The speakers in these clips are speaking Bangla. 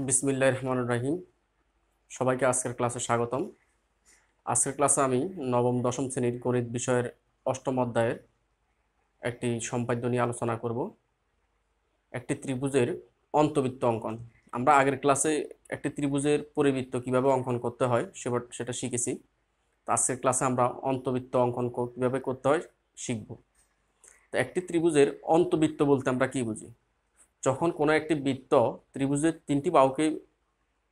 বিসমিল্লাহির রহমানির রহিম। সবাইকে আজকের ক্লাসে স্বাগতম। আজকের ক্লাসে আমি নবম দশম শ্রেণীর গণিত বিষয়ের অষ্টম অধ্যায়ের একটি সম্পাদ্য নিয়ে আলোচনা করব। একটি ত্রিভুজের অন্তবৃত্ত অঙ্কন। আমরা আগের ক্লাসে একটি ত্রিভুজের পরিবৃত্ত কিভাবে অঙ্কন করতে হয় সেটা শিখেছি। তো আজকের ক্লাসে আমরা অন্তবৃত্ত অঙ্কন কিভাবে করতে হয় শিখব। তো একটি ত্রিভুজের অন্তবৃত্ত বলতে আমরা কি বুঝি? যখন কোনো একটি বৃত্ত ত্রিভুজের তিনটি বাহুকে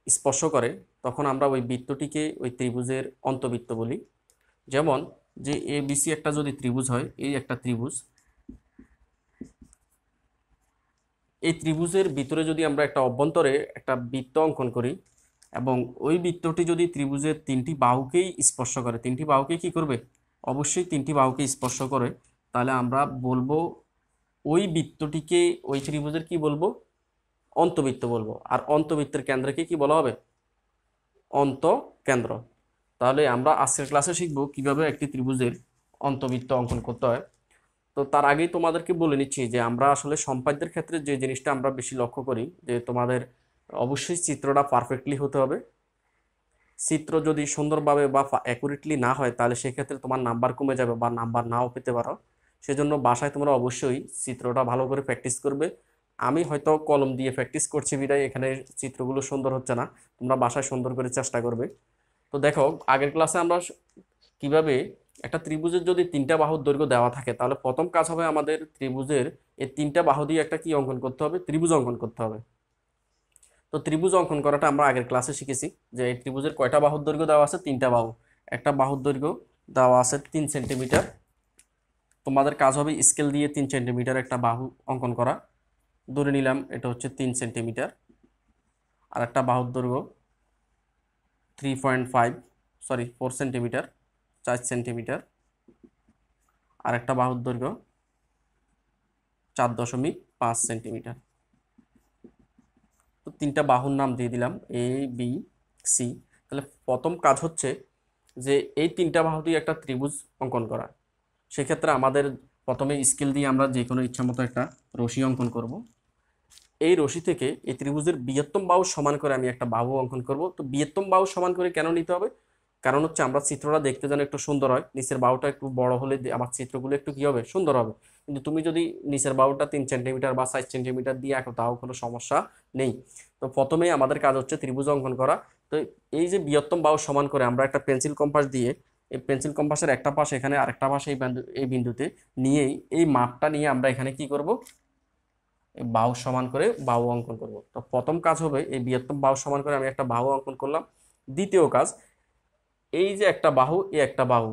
স্পর্শ করে তখন আমরা ওই বৃত্তটিকে ওই ত্রিভুজের অন্তবৃত্ত বলি। যেমন যে এ বিসি একটা যদি ত্রিভুজ হয়, এই একটা ত্রিভুজ, এই ত্রিভুজের ভিতরে যদি আমরা একটা অভ্যন্তরে একটা বৃত্ত অঙ্কন করি এবং ওই বৃত্তটি যদি ত্রিভুজের তিনটি বাহুকেই স্পর্শ করে, তিনটি বাহুকে কি করবে? অবশ্যই তিনটি বাহুকে স্পর্শ করে, তাহলে আমরা বলবো ওই বৃত্তটিকে ওই ত্রিভুজের কি বলবো? অন্তবৃত্ত বলবো। আর অন্তবৃত্তের কেন্দ্রকে কি বলা হবে? অন্তকেন্দ্র। তাহলে আমরা আজকের ক্লাসে শিখব কিভাবে একটি ত্রিভুজের অন্তবৃত্ত অঙ্কন করতে হয়। তো তার আগেই তোমাদেরকে বলে নিচ্ছি যে আমরা আসলে সম্পাদ্যের ক্ষেত্রে যে জিনিসটা আমরা বেশি লক্ষ্য করি যে তোমাদের অবশ্যই চিত্রটা পারফেক্টলি হতে হবে। চিত্র যদি সুন্দরভাবে বা অ্যাকুরেটলি না হয় তাহলে সেক্ষেত্রে তোমার নাম্বার কমে যাবে বা নাম্বার নাও পেতে পারো। সেজন্য বাসায় তোমরা অবশ্যই চিত্রটা ভালো করে প্র্যাকটিস করবে। আমি হয়তো কলম দিয়ে প্র্যাকটিস করছি বিধায় এখানে চিত্রগুলো সুন্দর হচ্ছে না, তোমরা বাসায় সুন্দর করে চেষ্টা করবে। তো দেখো, আগের ক্লাসে আমরা কিভাবে একটা ত্রিভুজের যদি তিনটা বাহুর দৈর্ঘ্য দেওয়া থাকে তাহলে প্রথম কাজ হবে আমাদের ত্রিভুজের এই তিনটা বাহু দিয়ে একটা কি অঙ্কন করতে হবে? ত্রিভুজ অঙ্কন করতে হবে। তো ত্রিভুজ অঙ্কন করাটা আমরা আগের ক্লাসে শিখেছি যে এই ত্রিভুজের কয়টা বাহুর দৈর্ঘ্য দেওয়া আছে? তিনটা বাহু। একটা বাহুর দৈর্ঘ্য দেওয়া আছে 3 সেন্টিমিটার। তোমাদের কাজ হবে স্কেল দিয়ে 3 সেন্টিমিটার একটা বাহু অঙ্কন করা। ধরে নিলাম এটা হচ্ছে 3 সেন্টিমিটার। আর একটা বাহুর দৈর্ঘ্য 4 সেন্টিমিটার, 4 সেন্টিমিটার। আর একটা বাহুর দৈর্ঘ্য 4.5 সেন্টিমিটার। তো তিনটা বাহুর নাম দিয়ে দিলাম এ, বি, সি। তাহলে প্রথম কাজ হচ্ছে যে এই তিনটা বাহু দিয়ে একটা ত্রিভুজ অঙ্কন করা। সেক্ষেত্রে আমাদের প্রথমে স্কেল দিয়ে আমরা যে কোনো ইচ্ছা মতো একটা রশি অঙ্কন করব। এই রশি থেকে এই ত্রিভুজের বৃহত্তম বাহু সমান করে আমি একটা বাহু অঙ্কন করব। তো বৃহত্তম বাহু সমান করে কেন নিতে হবে? কারণ হচ্ছে আমরা চিত্রটা দেখতে যেন একটু সুন্দর হয়, নিচের বাহুটা একটু বড় হলে আমার চিত্রগুলো একটু কি হবে? সুন্দর হবে। কিন্তু তুমি যদি নিচের বাহুটা 3 সেন্টিমিটার বা 4 সেন্টিমিটার দিয়ে আঁকো তাও কোনো সমস্যা নেই। তো প্রথমেই আমাদের কাজ হচ্ছে ত্রিভুজ অঙ্কন করা। তো এই যে বৃহত্তম বাহু সমান করে আমরা একটা পেন্সিল কম্পাস দিয়ে এই পেন্সিল কম্পাসের একটা পাশ এখানে আরেকটা পাশে এই বিন্দুতে নিয়েই এই মাপটা নিয়ে আমরা এখানে কি করব? এই বাহু সমান করে বাহু অঙ্কন করব। তো প্রথম কাজ হবে এই বৃহত্তম বাহু সমান করে আমি একটা বাহু অঙ্কন করলাম। দ্বিতীয় কাজ, এই যে একটা বাহু, এই একটা বাহু,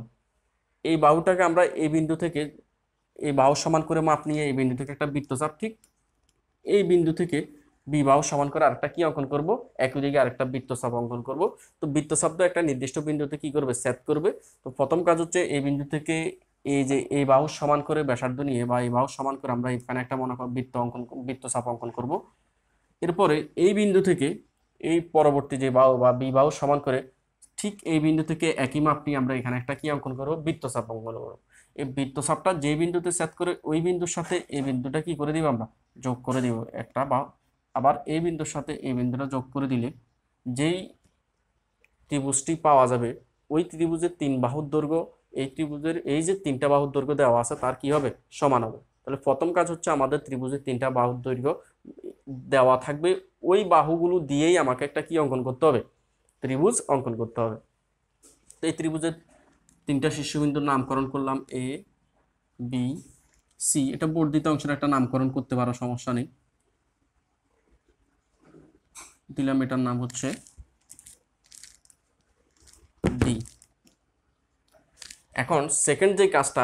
এই বাহুটাকে আমরা এই বিন্দু থেকে এই বাহু সমান করে মাপ নিয়ে এই বিন্দু থেকে একটা বৃত্তচাপ, ঠিক এই বিন্দু থেকে বি বাহু সমান করে আরেকটা কি অঙ্কন করব? একই দিকে আরেকটা বৃত্তচাপ অঙ্কন করব। তো বৃত্তচাপ তো একটা নির্দিষ্ট বিন্দুতে কি করবে? ছেদ করবে। তো প্রথম কাজ হচ্ছে এই বিন্দু থেকে এই যে এই বাহু সমান করে ব্যাসার্ধ নিয়ে বা এই বাহু সমান করে আমরা এখানে একটা মনে করো বৃত্তচাপ অঙ্কন করব। এরপরে এই বিন্দু থেকে এই পরবর্তী যে বাহু বা বি বাহু সমান করে ঠিক এই বিন্দু থেকে একই মাপ নিয়ে আমরা এখানে একটা কি অঙ্কন করবো? বৃত্তচাপ অঙ্কন করবো। এই বৃত্তচাপটা যে বিন্দুতে ছেদ করে ওই বিন্দুর সাথে এই বিন্দুটা কি করে দিব? আমরা যোগ করে দিব একটা, বা আবার এই বিন্দুর সাথে এই বিন্দুটা যোগ করে দিলে যেই ত্রিভুজটি পাওয়া যাবে ওই ত্রিভুজের তিন বাহুর দৈর্ঘ্য এই ত্রিভুজের এই যে তিনটা বাহুর দৈর্ঘ্য দেওয়া আছে তার কি হবে? সমান হবে। তাহলে প্রথম কাজ হচ্ছে আমাদের ত্রিভুজের তিনটা বাহুর দৈর্ঘ্য দেওয়া থাকবে, ওই বাহুগুলো দিয়েই আমাকে একটা কি অঙ্কন করতে হবে? ত্রিভুজ অঙ্কন করতে হবে। তো এই ত্রিভুজের তিনটা শীর্ষবিন্দুর নামকরণ করলাম এ, বি, সি। এটা বর্ধিত অংশের একটা নামকরণ করতে পারো, সমস্যা নেই। দিলাম এটার নাম হচ্ছে ডি। এখন সেকেন্ড যে কাজটা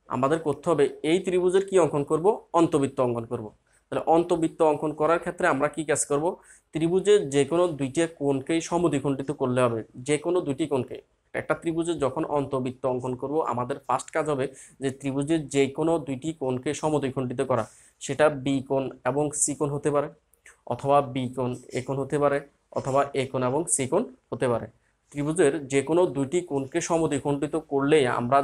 আমাদের করতে হবে, এই ত্রিভুজের কি অঙ্কন করব? অন্তবৃত্ত অঙ্কন করব। তাহলে অন্তবৃত্ত অঙ্কন করার ক্ষেত্রে আমরা কি কাজ করব? ত্রিভুজের যে কোনো দুইটি কোণকেই সমদ্বিখণ্ডিত করলে হবে। যে কোনো দুইটি কোণকে, একটা ত্রিভুজের যখন অন্তবৃত্ত অঙ্কন করব আমাদের ফার্স্ট কাজ হবে যে ত্রিভুজের যে কোনো দুইটি কোণকে সমদ্বিখণ্ডিত করা। সেটা বি কোণ এবং সি কোণ হতে পারে, অথবা বি কোণ এ কোণ হতে পারে, অথবা এ কোণ এবং সি কোণ হতে পারে। ত্রিভুজের যে কোনো দুইটি কোণকে সমদ্বিখণ্ডিত করলে আমরা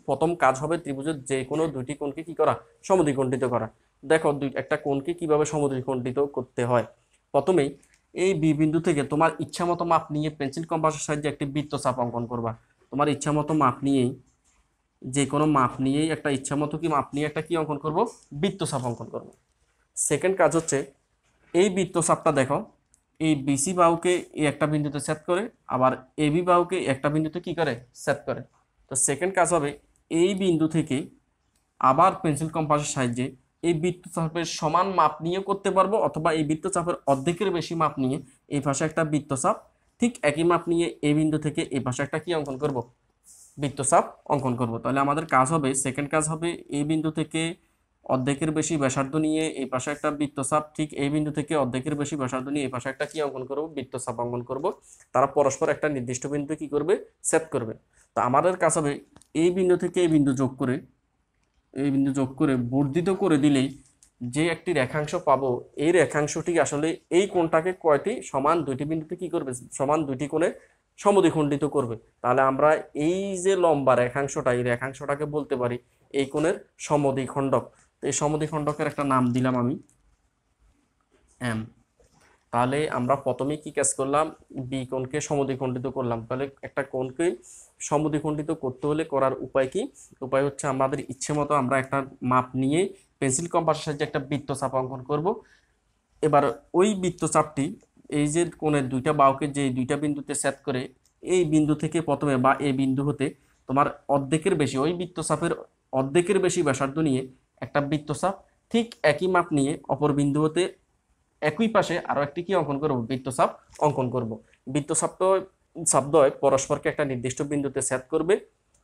প্রথম কাজ হবে ত্রিভুজের যে কোনো দুইটি কোণকে কি করা? সমদ্বিখণ্ডিত করা। দেখো একটা কোণকে কিভাবে সমদ্বিখণ্ডিত করতে হয়। প্রথমেই এই বি বিন্দু থেকে তোমার ইচ্ছা মতো মাপ নিয়ে পেন্সিল কম্পাসের সাহায্যে একটি বৃত্তচাপ অঙ্কন করবা। তোমার ইচ্ছা মতো মাপ নিয়েই, যে কোনো মাপ নিয়েই একটা ইচ্ছা মতো কি মাপ নিয়ে একটা কি অঙ্কন করব, বৃত্তচাপ অঙ্কন করব। সেকেন্ড কাজ হচ্ছে এই বৃত্তচাপটা দেখো, এই বিসি বাহুকে এই একটা বিন্দুতে সেট করে, আবার এবি বাহুকে একটা বিন্দুতে কি করে, সেট করে। তো সেকেন্ড কাজ হবে এই বিন্দু থেকে আবার পেন্সিল কম্পাসের সাহায্যে এই বৃত্তচাপের সমান মাপ নিয়ে করতে পারবো, অথবা এই বৃত্তচাপের অর্ধেকের বেশি মাপ নিয়ে এই পাশে একটা বৃত্তচাপ, ঠিক একই মাপ নিয়ে এই বিন্দু থেকে এই পাশে একটা কি অঙ্কন করব, বৃত্তচাপ অঙ্কন করব। তাহলে আমাদের কাজ হবে, সেকেন্ড কাজ হবে এই বিন্দু থেকে অর্ধেকের বেশি ব্যাসার্ধ নিয়ে এই পাশে একটা বৃত্তচাপ, ঠিক এই বিন্দু থেকে অর্ধেকের বেশি ব্যাসার্ধ নিয়ে এই পাশে একটা কি অঙ্কন করব, বৃত্তচাপ অঙ্কন করব। তারা পরস্পর একটা নির্দিষ্ট বিন্দু কি করবে, সেট করবে। তো আমাদের কাজ হবে এই বিন্দু থেকে এই বিন্দু যোগ করে, এই বিন্দু যোগ করে বর্ধিত করে দিলেই যে একটি রেখাংশ পাবো, এই রেখাংশটি আসলে এই কোণটাকে কয়টি সমান দুইটি বিন্দুতে কি করবে, সমান দুইটি কোণে সমদ্বিখণ্ডিত করবে। তাহলে আমরা এই যে লম্বা রেখাংশটা, এই রেখাংশটাকে বলতে পারি এই কোণের সমদ্বিখণ্ডক। তো এই সমদ্বিখণ্ডকের একটা নাম দিলাম আমি এম। তাহলে আমরা প্রথমেই কি কাজ করলাম, বি কোণকে সমদ্বিখণ্ডিত করলাম। তাহলে একটা কোণকে সমদ্বিখণ্ডিত করতে হলে করার উপায় কি, উপায় হচ্ছে আমাদের ইচ্ছে মতো আমরা একটা মাপ নিয়ে পেন্সিল কম্পাসের সাহায্যে একটা বৃত্তচাপ অঙ্কন করব। এবার ওই বৃত্তচাপটি এই যে কোণের দুইটা বাহুকে যে দুইটা বিন্দুতে সেট করে, এই বিন্দু থেকে প্রথমে বা এই বিন্দু হতে তোমার অর্ধেকের বেশি, ওই বৃত্তচাপের অর্ধেকের বেশি ব্যাসার্ধ নিয়ে একটা বৃত্তচাপ, ঠিক একই মাপ নিয়ে অপর বিন্দু হতে একই পাশে আরো একটি কি অঙ্কন করব, বৃত্তচাপ অঙ্কন করব। বৃত্তচাপ তো শব্দয় পরস্পরকে একটা নির্দিষ্ট বিন্দুতে সেট করবে।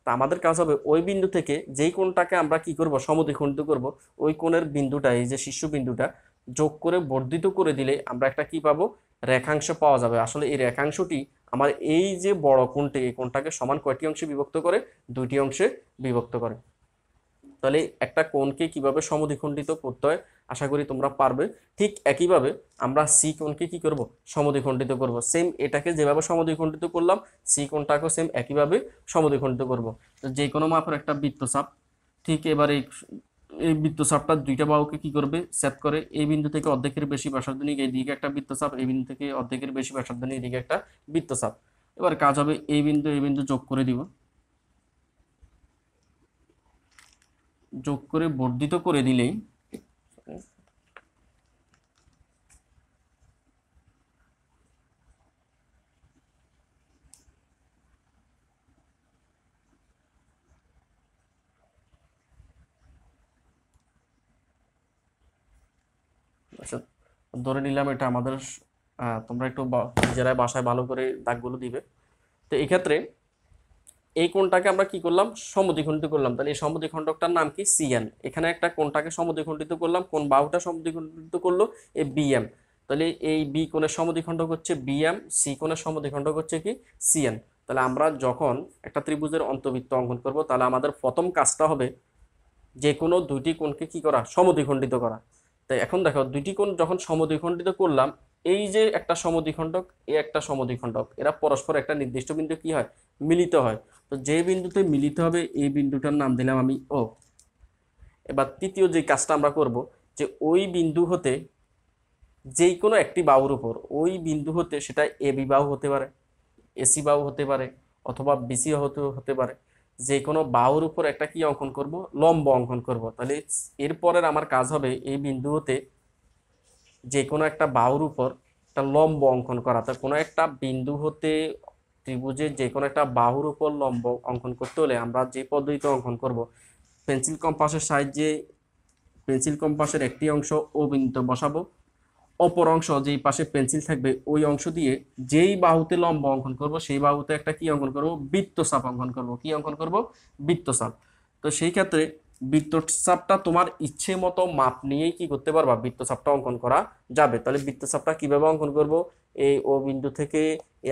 তা আমাদের কাজ হবে ওই বিন্দু থেকে যেই কোণটাকে আমরা কি করব, সমদ্বিখণ্ডিত করব, ওই কোণের বিন্দুটা, এই যে শীর্ষ বিন্দুটা যোগ করে বর্ধিত করে দিলে আমরা একটা কি পাবো, রেখাংশ পাওয়া যাবে। আসলে এই রেখাংশটি আমার এই যে বড় কোণটি, এই কোণটাকে সমান কয়টি অংশে বিভক্ত করে, দুইটি অংশে বিভক্ত করে। তাহলে একটা কোণকে কিভাবে সমদ্বিখণ্ডিত করতে হয় আশা করি তোমরা পারবে। ঠিক একইভাবে আমরা সি কোণকে কি করব, সমদ্বিখণ্ডিত করব। সেম এটাকে যেভাবে সমদ্বিখণ্ডিত করলাম, সি কোণটাকেও সেম একইভাবে সমদ্বিখণ্ডিত করব। তো যে কোনো মাপের একটা বৃত্তচাপ, ঠিক এবার এই এই বৃত্তচাপটা দুইটা বাহুকে কি করবে, সেট করে এই বিন্দু থেকে অর্ধেকের বেশি ব্যাসার্ধ নিয়ে এইদিকে একটা বৃত্তচাপ, এই বিন্দু থেকে অর্ধেকের বেশি ব্যাসার্ধ নিয়ে এদিকে একটা বৃত্তচাপ। এবার কাজ হবে এই বিন্দু যোগ করে দিব, যোগ করে বর্ধিত করে দিলেই আচ্ছা, ধরে নিলাম এটা আমাদের তোমরা একটু নিজেরাই বাসায় ভালো করে দাগগুলো দিবে। তো এই ক্ষেত্রে এই কোণটাকে আমরা কি করলাম, সমদ্বিখণ্ডিত করলাম। তাহলে এই সমদ্বিখণ্ডকটার নাম কি, সিএন। এখানে একটা কোণটাকে সমদ্বিখণ্ডিত করলাম, কোন বাহুটা সমদ্বিখণ্ডিত করলো, এই বিএম। তাহলে এই বি কোণের সমদ্বিখণ্ডক হচ্ছে বিএম, সি কোণের সমদ্বিখণ্ডক হচ্ছে কি, সিএন। তাহলে আমরা যখন একটা ত্রিভুজের অন্তবৃত্ত অঙ্কন করব, তাহলে আমাদের প্রথম কাজটা হবে যে কোনো দুইটি কোণকে কি করা, সমদ্বিখণ্ডিত করা। তাই এখন দেখো দুইটি কোণ যখন সমদ্বিখণ্ডিত করলাম, এই যে একটা সমদ্বিখণ্ডক, এই একটা সমদ্বিখণ্ডক, এরা পরস্পর একটা নির্দিষ্ট বিন্দু কি হয়, মিলিত হয়। তো যে বিন্দুতে মিলিত হবে এই বিন্দুটার নাম দিলাম আমি ও। এবার তৃতীয় যে কাজটা আমরা করব, যে ওই বিন্দু হতে যেই কোনো একটি বাহুর উপর, ওই বিন্দু হতে সেটা এ বি বাহু হতে পারে, এসি বাহু হতে পারে, অথবা বিসি হতে হতে পারে, যে কোনো বাহুর উপর একটা কি অঙ্কন করব, লম্ব অঙ্কন করব। তাহলে এরপরের আমার কাজ হবে এই বিন্দু হতে যে কোনো একটা বাহুর উপর একটা লম্ব অঙ্কন করা। তো কোনো একটা বিন্দু হতে ত্রিভুজের যে কোনো একটা বাহুর উপর লম্ব অঙ্কন করতে হলে আমরা যে পদ্ধতিতে অঙ্কন করব, পেন্সিল কম্পাসের সাহায্যে পেন্সিল কম্পাসের একটি অংশ ও বিন্দুতে বসাবো, অপর অংশ যেই পাশে পেন্সিল থাকবে ওই অংশ দিয়ে যেই বাহুতে লম্ব অঙ্কন করব, সেই বাহুতে একটা কি অঙ্কন করব, বৃত্তচাপ অঙ্কন করব। কি অঙ্কন করব, বৃত্তচাপ। তো সেই ক্ষেত্রে বৃত্তচাপটা তোমার ইচ্ছে মতো মাপ নিয়েই কি করতে পারবা, বৃত্তচাপটা অঙ্কন করা যাবে। তাহলে বৃত্তচাপটা কিভাবে অঙ্কন করব, এই ও বিন্দু থেকে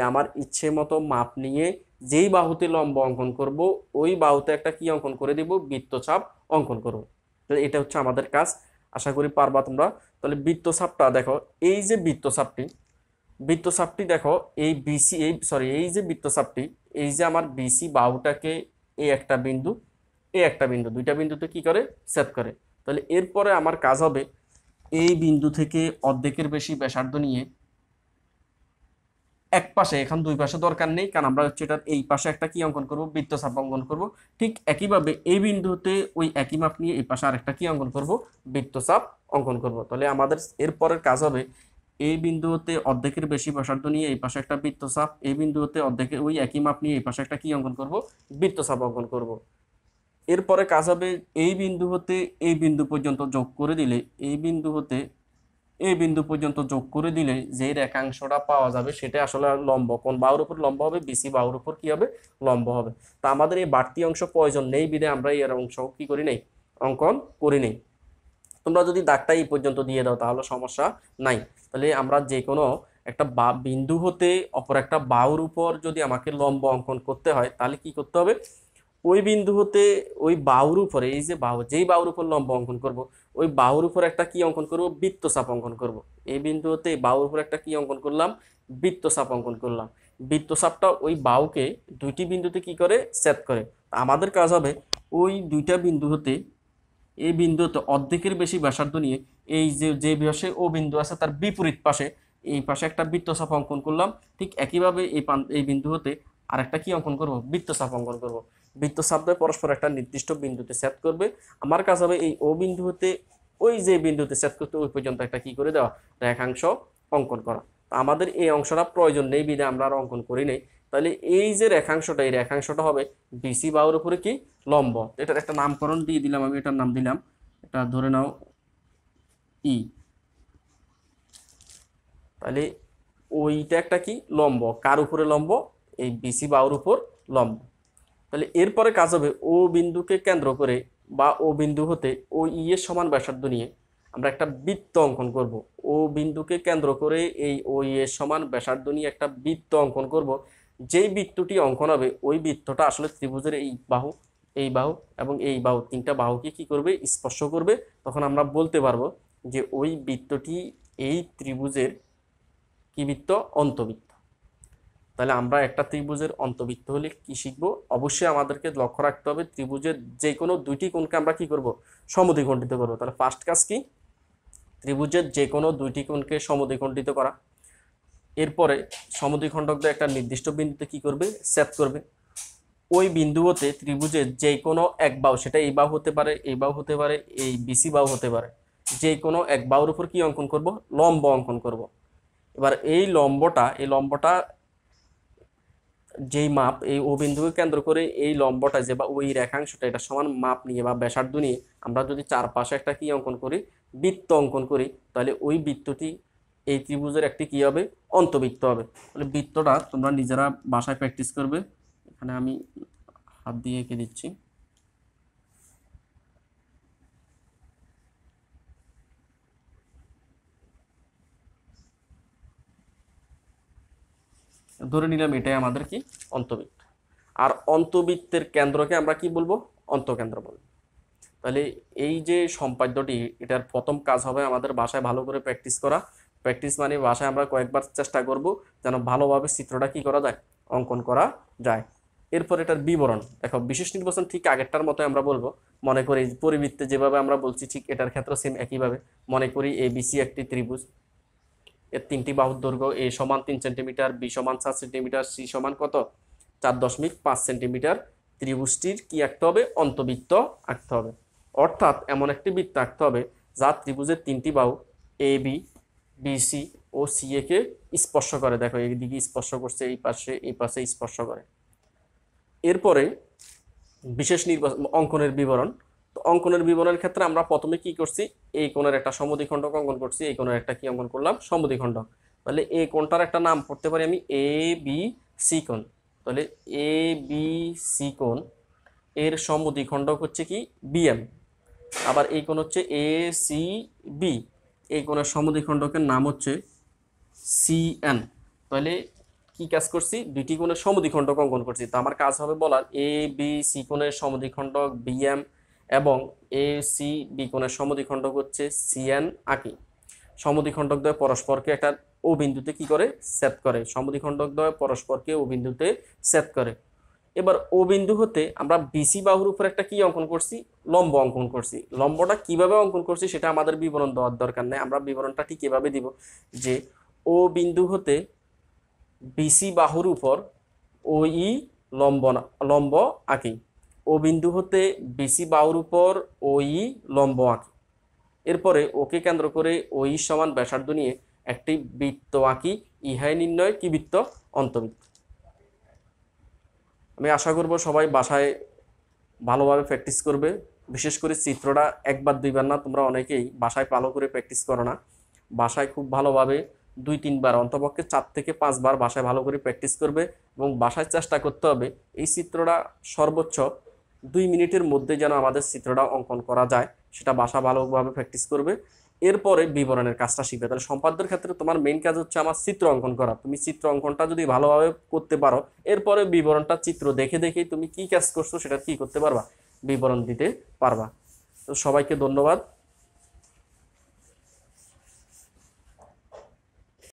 আমার ইচ্ছে মতো মাপ নিয়ে যেই বাহুতে লম্ব অঙ্কন করব, ওই বাহুতে একটা কি অঙ্কন করে দিব, বৃত্তচাপ অঙ্কন করব। তো এটা হচ্ছে আমাদের কাজ, আশা করি পারবা তোমরা। তাহলে বৃত্তচাপটা দেখো, এই যে বৃত্তচাপটি, বৃত্তচাপটি দেখো এই বিসি, এই যে বৃত্তচাপটি, এই যে আমার বিসি বাহুটাকে এই একটা বিন্দু, এই একটা বিন্দু, দুইটা বিন্দুতে কি করে, সেট করে। তাহলে এরপরে আমার কাজ হবে এই বিন্দু থেকে অর্ধেকের বেশি ব্যাসার্ধ নিয়ে এক পাশে, এখন দুই পাশে দরকার নেই, কারণ আমরা হচ্ছে এটার এই পাশে একটা কি অঙ্কন করব, বৃত্তচাপ অঙ্কন করব। ঠিক একইভাবে এই বিন্দুতে ওই একই মাপ নিয়ে এই পাশে আরেকটা কি অঙ্কন করব, বৃত্তচাপ অঙ্কন করব। তাহলে আমাদের এরপরের কাজ হবে এই বিন্দু হতে অর্ধেকের বেশি ব্যাসার্ধ নিয়ে এই পাশে একটা বৃত্তচাপ, এই বিন্দু হতে অর্ধেকের ওই একই মাপ নিয়ে এই পাশে একটা কি অঙ্কন করব, বৃত্তচাপ অঙ্কন করব। এরপরে কাজ হবে এই বিন্দু হতে এই বিন্দু পর্যন্ত যোগ করে দিলে, এই বিন্দু হতে এই বিন্দু পর্যন্ত যোগ করে দিলে যে রেখাংশটা পাওয়া যাবে সেটা আসলে লম্ব, কোন বাহুর উপর লম্ব হবে, বিসি বাহুর উপর কি হবে, লম্ব হবে। তা আমাদের এই বাড়তি অংশ প্রয়োজন নেই বিধে আমরা এর অংশ কি করি নেই, অঙ্কন করি নেই। তোমরা যদি দাগটা এই পর্যন্ত দিয়ে দাও তাহলে সমস্যা নাই। তাহলে আমরা যে কোনো একটা বিন্দু হতে অপর একটা বাহুর উপর যদি আমাকে লম্ব অঙ্কন করতে হয় তাহলে কি করতে হবে, ওই বিন্দু হতে ওই বাহুর উপরে, এই যে বাহু, যেই বাহুর উপর লম্ব অঙ্কন করব ওই বাহুর উপর একটা কি অঙ্কন করব, বৃত্তচাপ অঙ্কন করব। এই বিন্দু হতে এই বাহুর উপর একটা কি অঙ্কন করলাম, বৃত্তচাপ অঙ্কন করলাম। বৃত্তচাপটা ওই বাহুকে দুইটি বিন্দুতে কি করে, ছেদ করে। আমাদের কাজ হবে ওই দুইটা বিন্দু হতে এই বিন্দুতে অর্ধেকের বেশি ব্যাসার্ধ নিয়ে এই যে যে ব্যাসে ও বিন্দু আছে তার বিপরীত পাশে এই পাশে একটা বৃত্তচাপ অঙ্কন করলাম। ঠিক একইভাবে এই বিন্দু হতে আরেকটা কি অঙ্কন করব, বৃত্তচাপ অঙ্কন করব। বৃত্তচাপ দ্বয় পরস্পর একটা নির্দিষ্ট বিন্দুতে ছেদ করবে। আমার কাজ হবে এই ও বিন্দু হতে ওই যে বিন্দুতে ছেদ করতে ওই পর্যন্ত একটা কি করে দেওয়া, রেখাংশ অঙ্কন করা। তো আমাদের এই অংশটা প্রয়োজন নেই বিধে আমরা আর অঙ্কন করি নেই। তাহলে এই যে রেখাংশটা, এই রেখাংশটা হবে বিসি বাহুর উপরে কি, লম্ব। এটার একটা নামকরণ দিয়ে দিলাম, আমি এটার নাম দিলাম, এটা ধরে নাও ই। তাহলে ওইটা একটা কি, লম্ব, কার উপরে লম্ব, এই বিসি বাহুর উপর লম্ব। তাহলে এরপরে কাজ হবে ও বিন্দুকে কেন্দ্র করে বা ও বিন্দু হতে ও ই এর সমান ব্যাসার্ধ নিয়ে আমরা একটা বৃত্ত অঙ্কন করব। ও বিন্দুকে কেন্দ্র করে এই ও ই এর সমান ব্যাসার্ধ নিয়ে একটা বৃত্ত অঙ্কন করব। যেই বৃত্তটি অঙ্কন হবে ওই বৃত্তটা আসলে ত্রিভুজের এই বাহু, এই বাহু এবং এই বাহু, তিনটা বাহুকে কি করবে, স্পর্শ করবে। তখন আমরা বলতে পারবো যে ওই বৃত্তটি এই ত্রিভুজের কি বৃত্ত, অন্তবৃত্ত। তাহলে আমরা একটা ত্রিভুজের অন্তবৃত্ত হলে কি শিখবো, অবশ্যই আমাদেরকে লক্ষ্য রাখতে হবে ত্রিভুজের যে কোনো দুইটি কোণকে আমরা কি করব, সমদ্বিখণ্ডিত করব। তাহলে ফার্স্ট কাজ কি, ত্রিভুজের যে কোনো দুইটি কোণকে সমদ্বিখণ্ডিত করা। এরপরে সমদ্বিখণ্ডক দিয়ে একটা নির্দিষ্ট বিন্দুতে কি করবে, ছেদ করবে। ওই বিন্দু হতে ত্রিভুজের যে কোনো এক বাহু, সেটা এই বাহু হতে পারে, এই বাহু হতে পারে, এই বিসি বাহু হতে পারে, যে কোনো এক বাহুর উপর কি অঙ্কন করব, লম্ব অঙ্কন করব। এবার এই লম্বটা যেই মাপ, এই ও বিন্দুকে কেন্দ্র করে এই লম্বটা যে বা ওই রেখাংশটা এটা সমান মাপ নিয়ে বা ব্যাসার্ধ নিয়ে আমরা যদি চারপাশে একটা কি অঙ্কন করি, বৃত্ত অঙ্কন করি, তাহলে ওই বৃত্তটি এই ত্রিভুজের একটি কি হবে, অন্তবৃত্ত হবে। তাহলে বৃত্তটা তোমরা নিজেরা বাসায় প্র্যাকটিস করবে। এখানে আমি হাত দিয়ে এঁকে দিচ্ছি। ধরে নিলাম এটাই আমাদের কি, অন্তবৃত্ত। আর অন্তবৃত্তের কেন্দ্রকে আমরা কি বলবো, অন্তকেন্দ্র বলবো। তাহলে এই যে সম্পাদ্যটি, এটার প্রথম কাজ হবে আমাদের বাসায় ভালো করে প্র্যাকটিস করা। প্র্যাকটিস মানে বাসায় আমরা কয়েকবার চেষ্টা করব যেন ভালোভাবে চিত্রটা কি করা যায়, অঙ্কন করা যায়। এরপর এটার বিবরণ দেখো, বিশেষ নির্বাচন ঠিক আগেরটার মতো আমরা বলবো। মনে করি পরিবৃত্তে যেভাবে আমরা বলছি ঠিক এটার ক্ষেত্রে সেম একইভাবে। মনে করি এ বিসি একটি ত্রিভুজ, এর তিনটি বাহুর দৈর্ঘ্য এ সমান 3 সেন্টিমিটার, বি সমান 7 সেন্টিমিটার, সি সমান কত, 4.5 সেন্টিমিটার। ত্রিভুজটির কি আঁকতে হবে, অন্তবৃত্ত আঁকতে হবে। অর্থাৎ এমন একটি বৃত্ত আঁকতে হবে যা ত্রিভুজের তিনটি বাহু A B, BC O C এ কে স্পর্শ করে। দেখো এইদিকে স্পর্শ করছে, এই পাশে স্পর্শ করে। এরপরে বিশেষ নির্বাচন, অঙ্কনের বিবরণ। তো অঙ্কনের বিবরণের ক্ষেত্রে আমরা প্রথমে কি করছি, এই কোণের একটা সমদ্বিখণ্ডক অঙ্কন করছি, এই কোণের একটা কি অঙ্কন করলাম, সমদ্বিখণ্ডক। তাহলে এই কোণটার একটা নাম করতে পারি আমি এ বি সি কোণ। তাহলে এ বি সি কোণ এর সমদ্বিখণ্ডক হচ্ছে কি, বিএম। আবার এই কোণ হচ্ছে এ সি বি, এই কোণের সমদ্বিখণ্ডকের নাম হচ্ছে সিএন। তাহলে কি কাজ করছি, দুইটি কোণের সমদ্বিখণ্ডক অঙ্কন করছি। তো আমার কাজ হবে বলার এ বি সি কোণের সমদ্বিখণ্ডক বিএম এবং এ সি বি কোণের সমদ্বিখণ্ডক হচ্ছে সিএন আঁকি। সমদ্বিখণ্ডক দ্বয় পরস্পরকে একটা ও বিন্দুতে কি করে, ছেদ করে। সমদ্বিখণ্ডক দ্বয় পরস্পরকে ও বিন্দুতে ছেদ করে। এবার ও বিন্দু হতে আমরা বিসি বাহুর উপর একটা কি অঙ্কন করছি, লম্ব অঙ্কন করছি। লম্বটা কিভাবে অঙ্কন করছি সেটা আমাদের বিবরণ দেওয়ার দরকার নেই, আমরা বিবরণটা ঠিক এভাবে দিব যে ও বিন্দু হতে বিসি বাহুর উপর ওই লম্ব আঁকি। ও বিন্দু হতে বিসি বাহুর উপর ওই লম্ব আঁকি। এরপরে ওকে কেন্দ্র করে ওই সমান ব্যাসার্ধ নিয়ে একটি বৃত্ত আঁকি। ইহাই নির্ণয় কি বৃত্ত? অন্তবৃত্ত। আমি আশা করব সবাই বাসায় ভালোভাবে প্র্যাকটিস করবে। বিশেষ করে চিত্রটা একবার দুইবার না, তোমরা অনেকেই বাসায় ভালো করে প্র্যাকটিস করো না। বাসায় খুব ভালোভাবে 2-3 বার, অন্তপক্ষে 4 থেকে 5 বার বাসায় ভালো করে প্র্যাকটিস করবে এবং বাসায় চেষ্টা করতে হবে এই চিত্রটা সর্বোচ্চ 2 মিনিটের মধ্যে যেন আমাদের চিত্রটা অঙ্কন করা যায়, সেটা বাসা ভালোভাবে প্র্যাকটিস করবে। এরপরে বিবরণের কাজটা শিখবে। তাহলে সম্পাদ্যের ক্ষেত্রে তোমার মেইন কাজ হচ্ছে আমার চিত্র অঙ্কন করা। তুমি চিত্র অঙ্কনটা যদি ভালোভাবে করতে পারো, এরপরে বিবরণটা চিত্র দেখে দেখেই তুমি কি কাজ করছো সেটা কি করতে পারবা, বিবরণ দিতে পারবা। তো সবাইকে ধন্যবাদ।